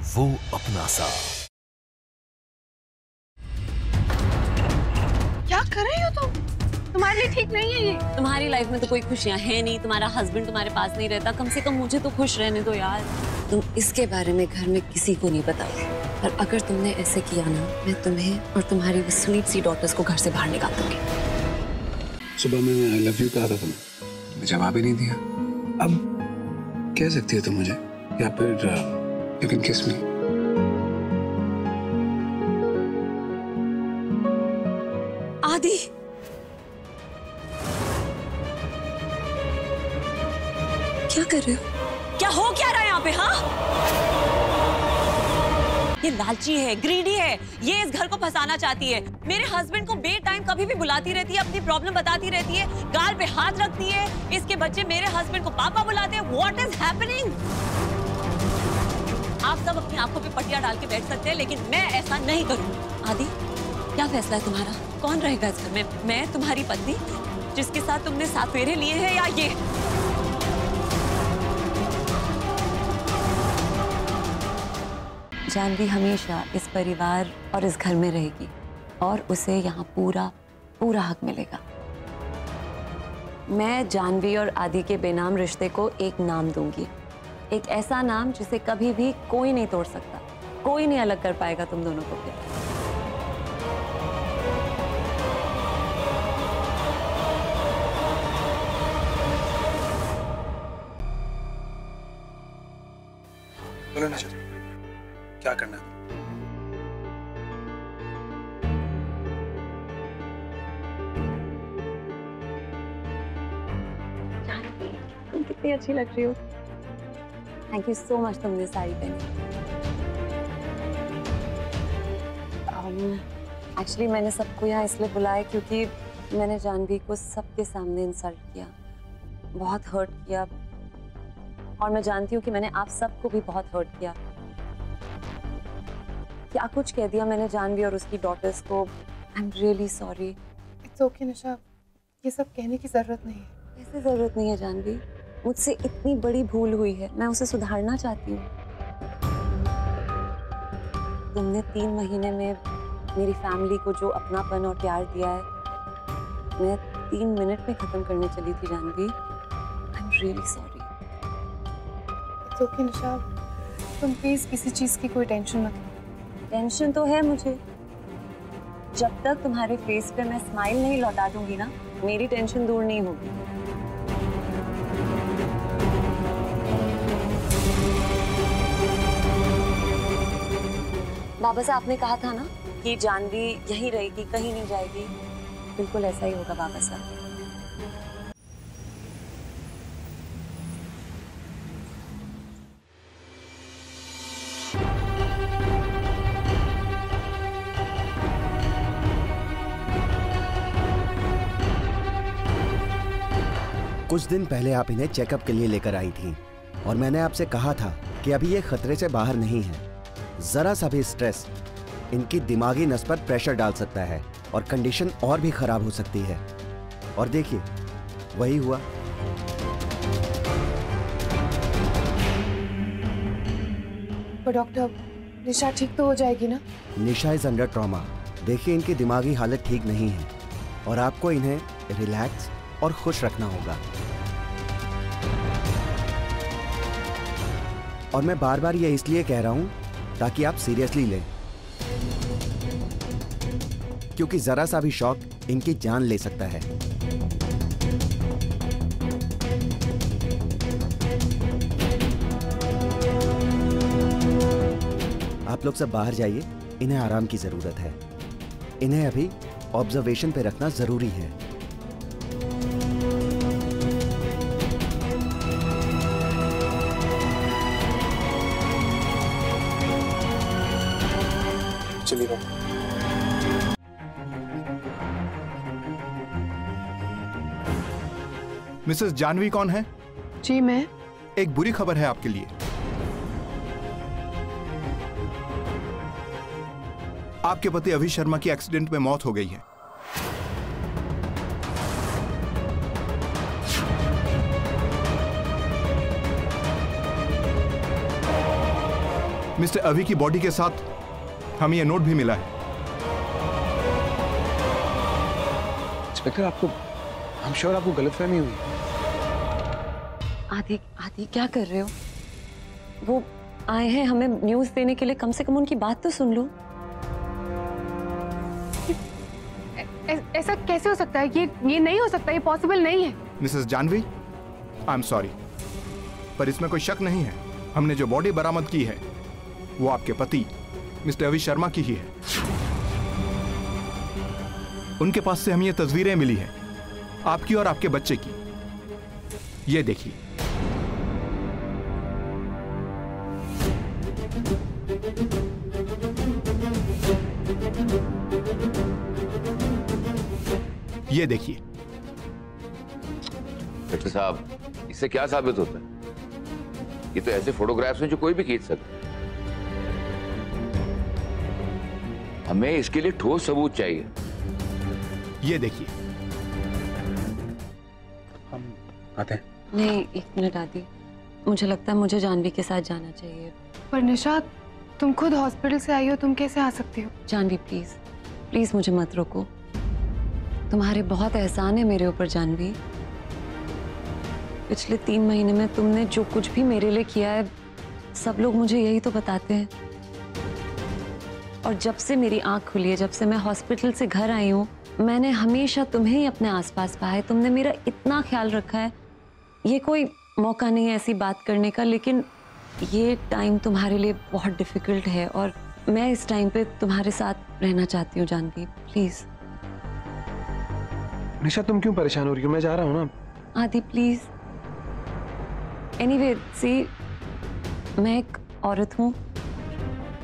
वो अपना सा। क्या कर रही हो तुम? तुम्हारे लिए ठीक नहीं है ये। तुम्हारी लाइफ में तो कोई खुशियां है नहीं, तुम्हारा हस्बैंड तुम्हारे पास नहीं रहता, कम से कम मुझे तो खुश रहने दो यार। तुम इसके बारे में घर में किसी को नहीं बताओ, और अगर तुमने ऐसे किया ना, मैं तुम्हें और तुम्हारी वो स्वीट सी डॉटर्स को घर से बाहर निकाल दूंगी। सुबह मैंने आई लव यू कहा था तुम्हें, जवाब ही नहीं दिया। अब कह सकती हो तुम मुझे, या फिर यू कैन किस मी। आदि, क्या कर रहे हो? क्या हो क्या रहा है यहाँ पे? हाँ, ये लालची है, ग्रीडी है, ये इस घर को फंसाना चाहती है। मेरे हस्बैंड को बे टाइम कभी भी बुलाती रहती है, अपनी प्रॉब्लम बताती रहती है, गाल पे हाथ रखती है। इसके बच्चे मेरे हस्बैंड को पापा बुलाते हैं। What is happening? आप सब अपनी आंखों पे पट्टियां डाल के बैठ सकते हैं, लेकिन मैं ऐसा नहीं करूंगी। आदि, क्या फैसला है तुम्हारा? कौन रहेगा इस घर में? मैं तुम्हारी पत्नी जिसके साथ तुमने 7 फेरे लिए हैं, या ये? जानवी हमेशा इस परिवार और इस घर में रहेगी, और उसे यहाँ पूरा पूरा हक मिलेगा। मैं जानवी और आदि के बेनाम रिश्ते को एक नाम दूंगी, एक ऐसा नाम जिसे कभी भी कोई नहीं तोड़ सकता, कोई नहीं अलग कर पाएगा तुम दोनों को फिर। बोलो ना, क्या करना है? तुम कितनी अच्छी लग रही हो। थैंक यू सो मच, तुमने साड़ी पहनी। एक्चुअली मैंने सबको यहाँ इसलिए बुलाया क्योंकि मैंने जानवी को सबके सामने इंसल्ट किया, बहुत हर्ट किया, और मैं जानती हूँ कि मैंने आप सबको भी बहुत हर्ट किया। क्या कुछ कह दिया मैंने जानवी और उसकी डॉटर्स को। I am really sorry. It's okay Nisha, ये सब कहने की जरूरत नहीं है। ऐसे जरूरत नहीं है जानवी, मुझसे इतनी बड़ी भूल हुई है, मैं उसे सुधारना चाहती हूँ। तुमने 3 महीने में मेरी फैमिली को जो अपनापन और प्यार दिया है, मैं 3 मिनट में खत्म करने चली थी Janhvi. I am really sorry. It's okay Nisha, तुम प्लीज किसी चीज की कोई टेंशन मत लो। टेंशन तो है मुझे, जब तक तुम्हारे फेस पे मैं स्माइल नहीं लौटा दूंगी ना, मेरी टेंशन दूर नहीं होगी। बाबा साहब, आपने कहा था ना कि जानवी यहीं रहेगी, कहीं नहीं जाएगी। बिल्कुल ऐसा ही होगा बाबा साहब। कुछ दिन पहले आप इन्हें चेकअप के लिए लेकर आई थी, और मैंने आपसे कहा था कि अभी ये खतरे से बाहर नहीं है। जरा सा भी स्ट्रेस इनकी दिमागी नस पर प्रेशर डाल सकता है और कंडीशन और भी खराब हो सकती है। और देखिए, वही हुआ। पर डॉक्टर, निशा ठीक तो हो जाएगी ना? निशा इज अंडर ट्रॉमा। देखिए, इनकी दिमागी हालत ठीक नहीं है, और आपको इन्हें रिलैक्स और खुश रखना होगा। और मैं बार बार ये इसलिए कह रहा हूं ताकि आप सीरियसली लें, क्योंकि जरा सा भी शॉक इनकी जान ले सकता है। आप लोग सब बाहर जाइए, इन्हें आराम की जरूरत है। इन्हें अभी ऑब्जर्वेशन पे रखना जरूरी है। चलिए। मिसेस जानवी कौन है? जी मैं। एक बुरी खबर है आपके लिए। आपके पति अभि शर्मा की एक्सीडेंट में मौत हो गई है। मिस्टर अभी की बॉडी के साथ हमें यह नोट भी मिला है। इंस्पेक्टर, आपको, I'm sure आपको गलतफहमी हुई। आदि आदि क्या कर रहे हो? वो आए हैं हमें न्यूज़ देने के लिए, कम से कम उनकी बात तो सुन लो। ऐसा कैसे हो सकता है? ये नहीं हो सकता, ये पॉसिबल नहीं है। Mrs Jahnavi, I am sorry, पर इसमें कोई शक नहीं है, हमने जो बॉडी बरामद की है वो आपके पति मिस्टर अभी शर्मा की ही है। उनके पास से हमें ये तस्वीरें मिली हैं, आपकी और आपके बच्चे की। ये देखिए। ये देखिए। डॉक्टर साहब, इससे क्या साबित होता है? ये तो ऐसे फोटोग्राफ्स हैं जो कोई भी खींच सकता है। हमें इसके लिए ठोस सबूत चाहिए। ये देखिए। हम आते हैं। नहीं, एक मिनट आदि, मुझे लगता है मुझे जानवी के साथ जाना चाहिए। पर निशा, तुम खुद हॉस्पिटल से आई हो, तुम कैसे आ सकती हो? जानवी प्लीज प्लीज मुझे मत रोको। तुम्हारे बहुत एहसान है मेरे ऊपर जानवी। पिछले 3 महीने में तुमने जो कुछ भी मेरे लिए किया है, सब लोग मुझे यही तो बताते हैं। और जब से मेरी आंख खुली है, जब से मैं हॉस्पिटल से घर आई हूँ, मैंने हमेशा तुम्हें ही अपने आसपास पाया है। तुमने मेरा इतना ख्याल रखा है। ये कोई मौका नहीं है ऐसी बात करने का, लेकिन ये टाइम तुम्हारे लिए बहुत डिफिकल्ट है और मैं इस टाइम पे तुम्हारे साथ रहना चाहती हूँ जानवी, प्लीज। निशा, तुम क्यों परेशान हो रही हो? मैं जा रहा हूँ ना। आदि प्लीज। एनीवे, सी, मैं एक औरत हूँ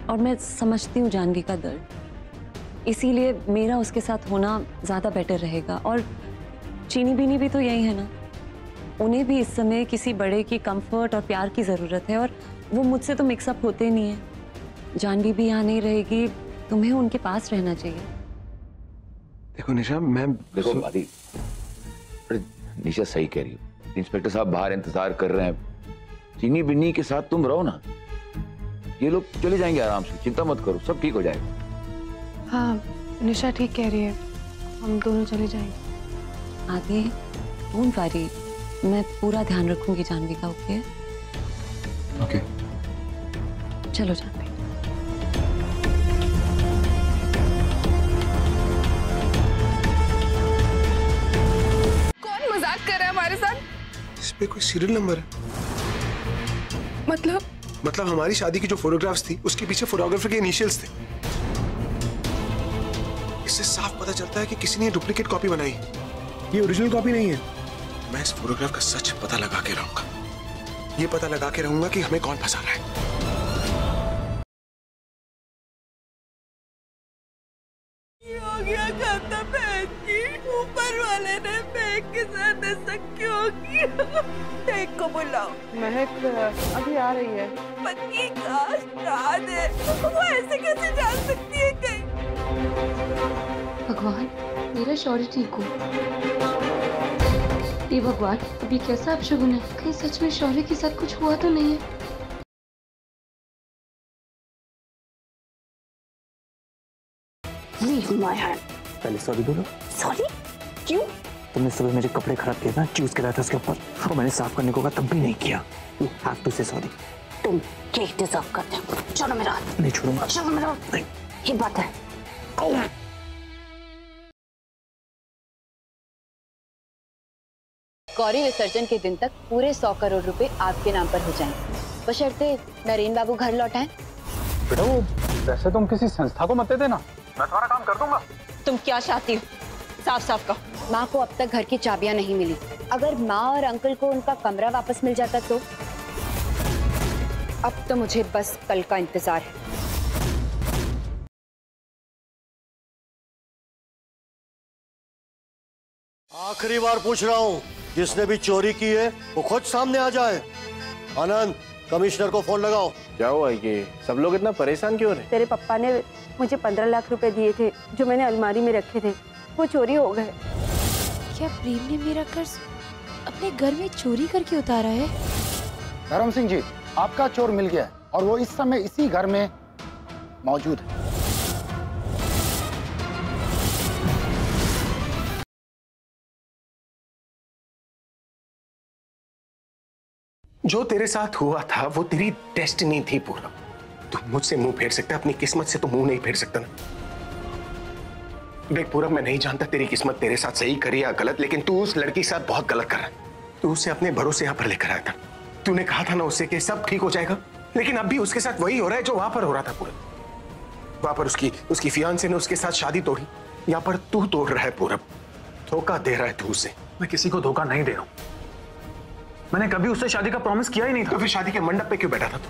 और मैं समझती हूँ जानवी का दर्द, इसीलिए मेरा उसके साथ होना ज़्यादा बेटर रहेगा। और चीनी बीनी भी तो यही है ना, उन्हें भी इस समय किसी बड़े की कंफर्ट और प्यार की ज़रूरत है और वो मुझसे तो मिक्सअप होते नहीं है। जानवी भी यहाँ नहीं रहेगी, तुम्हें उनके पास रहना चाहिए। देखो निशा, मैं देखो आदि, निशा सही कह रही हो। इंस्पेक्टर साहब बाहर इंतजार कर रहे हैं, चीनी बिन्नी के साथ तुम रहो ना, ये लोग चले जाएंगे आराम से, चिंता मत करो, सब ठीक हो जाएगा। हाँ, निशा ठीक कह रही है, हम दोनों चले जाएंगे। आदि, डोंट वरी, मैं पूरा ध्यान रखूंगी जानवी का। Okay okay. चलो जानवी। कौन मजाक कर रहा है हमारे साथ? इस पे कोई सीरियल नंबर है? मतलब हमारी शादी की जो फोटोग्राफ्स थी उसके पीछे फोटोग्राफर के इनिशियल्स थे। इससे साफ पता चलता है कि किसी ने डुप्लीकेट कॉपी बनाई। ये ओरिजिनल कॉपी नहीं है। मैं इस फोटोग्राफ का सच पता लगा के रहूंगा। ये पता लगा के रहूंगा कि हमें कौन फंसा रहा है। हो गया खाता बहन जी, ऊपर वाले ने महक के साथ ऐसा क्यों किया? महक को बुलाओ। महक अभी आ रही है। पति का श्राद्ध है, वो ऐसे कैसे जान सकती है कहीं? भगवान, मेरा शौर्य ठीक हो। हे भगवान, अभी कैसा अपशगुन है? कहीं सच में शौर्य के साथ कुछ हुआ तो नहीं है? पहले सॉरी बोलो। सॉरी? क्यों? तुमने सुबह मेरे कपड़े खराब किए ना, चूज करा था उसके ऊपर, और मैंने साफ करने को कहा तब भी नहीं किया। यू हैव टू से सॉरी। तुम क्या डिजर्व करते हो? छोड़ो मेरा हाथ। नहीं छोड़ूंगा। छोड़ो मेरा हाथ। नहीं। ये बात है। गौरी विसर्जन के दिन तक पूरे 100 करोड़ रुपए आपके नाम पर हो जाएंगे, बशर्ते नरेन बाबू घर लौटाएं। बेटा, वो वैसे तुम किसी संस्था को मत दे देना, मैं तुम्हारा काम कर दूंगा। तुम क्या चाहती हो? साफ साफ कहो। माँ को अब तक घर की चाबियां नहीं मिली। अगर माँ और अंकल को उनका कमरा वापस मिल जाता तो? अब तो मुझे बस कल का इंतजार है। आखिरी बार पूछ रहा हूँ, जिसने भी चोरी की है वो खुद सामने आ जाए। आनंद, कमिश्नर को फोन लगाओ। क्या हुआ? ये सब लोग इतना परेशान क्यों रहे? तेरे पापा ने मुझे 15 लाख रुपए दिए थे जो मैंने अलमारी में रखे थे, वो चोरी हो गए। क्या प्रेम ने मेरा कर्ज अपने घर में चोरी करके उतारा है? धर्म सिंह जी, आपका चोर मिल गया है। और वो इस समय इसी घर में मौजूद है। जो तेरे साथ हुआ था वो तेरी डेस्टिनी थी पूरब। तू मुझसे मुंह फेर सकता है, अपनी किस्मत से तो मुंह नहीं फेर सकता ना। देख पूरब, मैं नहीं जानता तेरी किस्मत तेरे साथ सही करी या गलत, लेकिन तू उस लड़की के साथ बहुत गलत कर रहा है। तू उसे अपने भरोसे यहाँ पर लेकर आया था। तूने कहा था ना उससे कि सब ठीक हो जाएगा, लेकिन अब भी उसके साथ वही हो रहा है जो वहां पर हो रहा था पूरब। वहां पर उसकी फियांसे ने उसके साथ शादी तोड़ी, यहाँ पर तू तोड़ रहा है पूरब। धोखा दे रहा है तू उसे। मैं किसी को धोखा नहीं दे रहा हूं। मैंने कभी उससे शादी का प्रॉमिस किया ही नहीं था। तो फिर शादी के मंडप पे क्यों बैठा था तू?